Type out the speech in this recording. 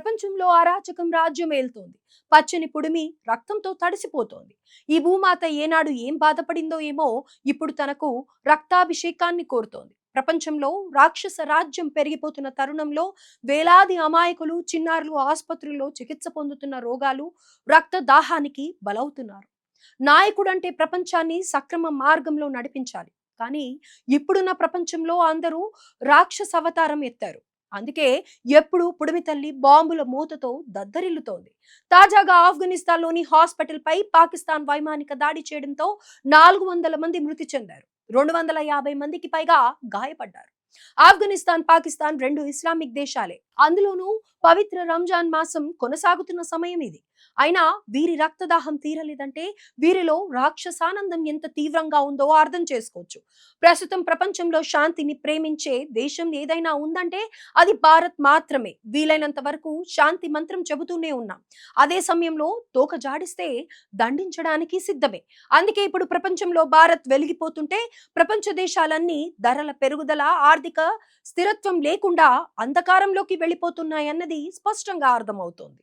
ప్రపంచంలో అరాచకం రాజ్యం ఏలుతోంది. పచ్చని పుడిమి రక్తంతో తడిసిపోతోంది. ఈ భూమాత ఏనాడు ఏం బాధపడిందో ఏమో ఇప్పుడు తనకు రక్తాభిషేకాన్ని కోరుతోంది. ప్రపంచంలో రాక్షస రాజ్యం పెరిగిపోతున్న తరుణంలో వేలాది అమాయకులు చిన్నారులు ఆసుపత్రుల్లో చికిత్స పొందుతున్న రోగాలు రక్త దాహానికి బలవుతున్నారు. నాయకుడంటే ప్రపంచాన్ని సక్రమ మార్గంలో నడిపించాలి. కానీ ఇప్పుడున్న ప్రపంచంలో అందరూ రాక్షస అవతారం ఎత్తారు. అందుకే ఎప్పుడు పుడిమి తల్లి బాంబుల మూతతో దద్దరిల్లుతోంది. తాజాగా ఆఫ్ఘనిస్తాన్లోని హాస్పిటల్ పై పాకిస్తాన్ వైమానిక దాడి చేయడంతో 400 మంది మృతి చెందారు. 250 మందికి పైగా గాయపడ్డారు. ఆఫ్ఘనిస్తాన్, పాకిస్తాన్ రెండు ఇస్లామిక్ దేశాలే. అందులోనూ పవిత్ర రంజాన్ మాసం కొనసాగుతున్న సమయం ఇది. అయినా వీరి రక్తదాహం తీరలేదంటే వీరిలో రాక్షసానందం ఎంత తీవ్రంగా ఉందో అర్థం చేసుకోవచ్చు. ప్రస్తుతం ప్రపంచంలో శాంతిని ప్రేమించే దేశం ఏదైనా ఉందంటే అది భారత్ మాత్రమే. వీలైనంత వరకు శాంతి మంత్రం చెబుతూనే ఉన్నాం. అదే సమయంలో తోక జాడిస్తే దండించడానికి సిద్ధమే. అందుకే ఇప్పుడు ప్రపంచంలో భారత్ వెలిగిపోతుంటే ప్రపంచ దేశాలన్నీ ధరల పెరుగుదల, ఆర్థిక స్థిరత్వం లేకుండా అంధకారంలోకి వెళ్ళిపోతున్నాయన్నది స్పష్టంగా అర్థమవుతోంది.